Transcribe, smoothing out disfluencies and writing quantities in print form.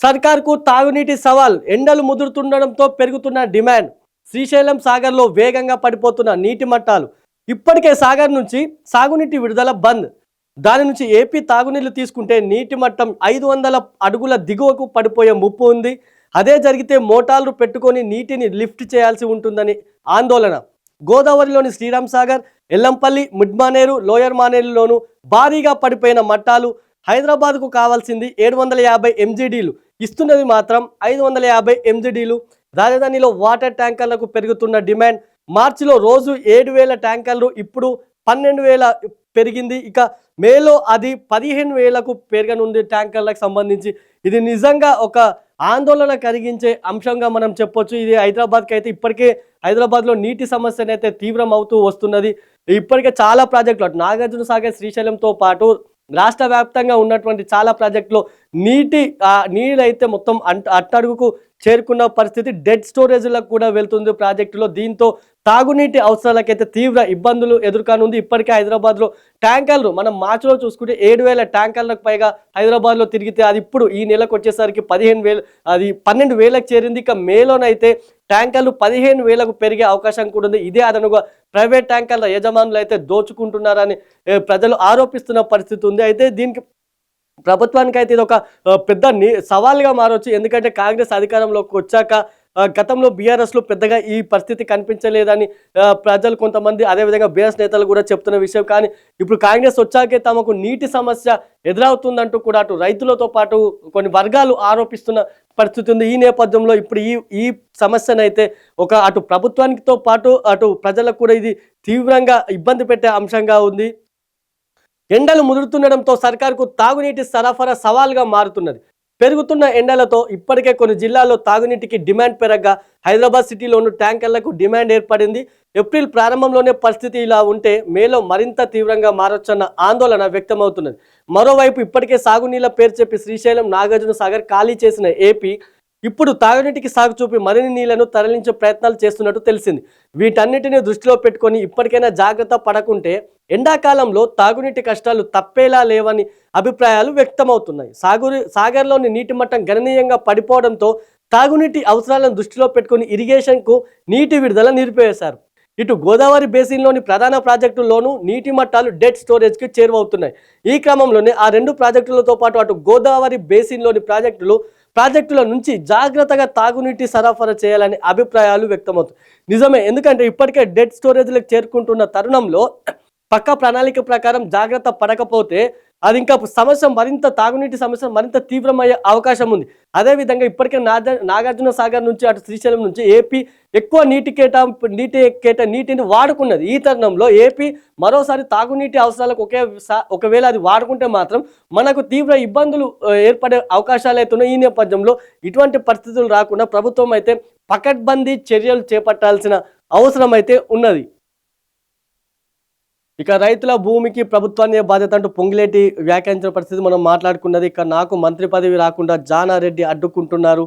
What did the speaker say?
సర్కార్కు తాగునీటి సవాల్. ఎండలు ముదురుతుండడంతో పెరుగుతున్న డిమాండ్. శ్రీశైలం సాగర్లో వేగంగా పడిపోతున్న నీటి మట్టాలు. ఇప్పటికే సాగర్ నుంచి సాగునీటి విడుదల బంద్. దాని నుంచి ఏపీ తాగునీళ్లు తీసుకుంటే నీటి మట్టం 500 అడుగుల దిగువకు పడిపోయే ముప్పు ఉంది. అదే జరిగితే మోటార్లు పెట్టుకొని నీటిని లిఫ్ట్ చేయాల్సి ఉంటుందని ఆందోళన. గోదావరిలోని శ్రీరామ్ సాగర్, ఎల్లంపల్లి, మిడ్మానేరు, లోయర్ మానేరులోనూ భారీగా పడిపోయిన మట్టాలు. హైదరాబాద్కు కావాల్సింది 750 ఎంజీడీలు, ఇస్తున్నది మాత్రం 550 ఎంజీడీలు. రాజధానిలో వాటర్ ట్యాంకర్లకు పెరుగుతున్న డిమాండ్. మార్చిలో రోజు 7,000 ట్యాంకర్లు, ఇప్పుడు 12,000 పెరిగింది. ఇక మేలో అది 15,000కు పెరగనుంది ట్యాంకర్లకు సంబంధించి. ఇది నిజంగా ఒక ఆందోళన కలిగించే అంశంగా మనం చెప్పొచ్చు. ఇది హైదరాబాద్కి అయితే ఇప్పటికే హైదరాబాద్లో నీటి సమస్య అయితే తీవ్రం అవుతూ వస్తున్నది. ఇప్పటికే చాలా ప్రాజెక్టులు అటు నాగార్జున సాగర్, శ్రీశైలంతో పాటు రాష్ట్ర వ్యాప్తంగా ఉన్నటువంటి చాలా ప్రాజెక్టులో నీళ్ళైతే మొత్తం అట్టడుగుకు చేరుకున్న పరిస్థితి. డెడ్ స్టోరేజ్లకు కూడా వెళ్తుంది ప్రాజెక్టులో. దీంతో తాగునీటి అవసరాలకైతే తీవ్ర ఇబ్బందులు ఎదుర్కానుంది. ఇప్పటికే హైదరాబాద్లో ట్యాంకర్లు మనం మార్చిలో చూసుకుంటే 7,000 ట్యాంకర్లకు పైగా హైదరాబాద్లో తిరిగితే అది ఇప్పుడు ఈ నెలకు వచ్చేసరికి 15,000, అది 12,000కు చేరింది. ఇక మేలోనైతే ట్యాంకర్లు 15,000కు పెరిగే అవకాశం కూడా ఉంది. ఇదే అదనుగా ప్రైవేట్ ట్యాంకర్ల యజమానులు అయితే దోచుకుంటున్నారని ప్రజలు ఆరోపిస్తున్న పరిస్థితి ఉంది. అయితే దీనికి ప్రభుత్వానికి అయితే ఇది ఒక పెద్ద సవాల్గా మారవచ్చు. ఎందుకంటే కాంగ్రెస్ అధికారంలోకి వచ్చాక గతంలో బీఆర్ఎస్లో పెద్దగా ఈ పరిస్థితి కనిపించలేదని ప్రజలు కొంతమంది, అదేవిధంగా బీఆర్ఎస్ నేతలు కూడా చెప్తున్న విషయం. కానీ ఇప్పుడు కాంగ్రెస్ వచ్చాకే తమకు నీటి సమస్య ఎదురవుతుందంటూ కూడా అటు రైతులతో పాటు కొన్ని వర్గాలు ఆరోపిస్తున్న పరిస్థితి ఉంది. ఈ నేపథ్యంలో ఇప్పుడు ఈ సమస్యనైతే అటు ప్రభుత్వానికితో పాటు అటు ప్రజలకు కూడా ఇది తీవ్రంగా ఇబ్బంది పెట్టే అంశంగా ఉంది. ఎండలు ముదురుతుండడంతో సర్కార్కు తాగునీటి సరఫరా సవాల్గా మారుతున్నది. పెరుగుతున్న ఎండలతో ఇప్పటికే కొన్ని జిల్లాల్లో తాగునీటికి డిమాండ్ పెరగగా హైదరాబాద్ సిటీలోని ట్యాంకర్లకు డిమాండ్ ఏర్పడింది. ఏప్రిల్ ప్రారంభంలోనే పరిస్థితి ఇలా ఉంటే మేలో మరింత తీవ్రంగా మారొచ్చన్న ఆందోళన వ్యక్తమవుతున్నది. మరోవైపు ఇప్పటికే సాగునీళ్ల పేరు చెప్పి శ్రీశైలం, నాగార్జున సాగర్ ఖాళీ చేసిన ఏపీ ఇప్పుడు తాగునీటికి సాగు చూపి మరిన్ని నీళ్లను తరలించే ప్రయత్నాలు చేస్తున్నట్టు తెలిసింది. వీటన్నిటిని దృష్టిలో పెట్టుకొని ఇప్పటికైనా జాగ్రత్త పడకుంటే ఎండాకాలంలో తాగునీటి కష్టాలు తప్పేలా లేవని అభిప్రాయాలు వ్యక్తమవుతున్నాయి. సాగర్లోని నీటి మట్టం గణనీయంగా పడిపోవడంతో తాగునీటి అవసరాలను దృష్టిలో పెట్టుకుని ఇరిగేషన్కు నీటి విడుదల నిలిపివేశారు. ఇటు గోదావరి బేసిన్లోని ప్రధాన ప్రాజెక్టుల్లోనూ నీటి మట్టాలు డెడ్ స్టోరేజ్కి చేరువవుతున్నాయి. ఈ క్రమంలోనే ఆ రెండు ప్రాజెక్టులతో పాటు అటు గోదావరి బేసిన్లోని ప్రాజెక్టుల నుంచి జాగ్రత్తగా తాగునీటి సరఫరా చేయాలని అభిప్రాయాలు వ్యక్తమవుతాయి. నిజమే, ఎందుకంటే ఇప్పటికే డెడ్ స్టోరేజ్లకు చేరుకుంటున్న తరుణంలో పక్క ప్రణాళిక ప్రకారం జాగ్రత్త పడకపోతే అది ఇంకా తాగునీటి సమస్య మరింత తీవ్రమయ్యే అవకాశం ఉంది. అదేవిధంగా ఇప్పటికే నాగార్జున సాగర్ నుంచి అటు శ్రీశైలం నుంచి ఏపీ ఎక్కువ నీటిని వాడుకున్నది. ఈ తరుణంలో ఏపీ మరోసారి తాగునీటి అవసరాలకు ఒకవేళ అది వాడుకుంటే మాత్రం మనకు తీవ్ర ఇబ్బందులు ఏర్పడే అవకాశాలు అయితే ఉన్నాయి. ఈ నేపథ్యంలో ఇటువంటి పరిస్థితులు రాకుండా ప్రభుత్వం అయితే పకడ్బందీ చర్యలు చేపట్టాల్సిన అవసరం అయితే ఉన్నది. ఇక రైతుల భూమికి ప్రభుత్వాన్ని బాధ్యత అంటూ పొంగిలేటి వ్యాఖ్యానించిన పరిస్థితి మనం మాట్లాడుకున్నది. ఇక నాకు మంత్రి పదవి రాకుండా జానారెడ్డి అడ్డుకుంటున్నారు.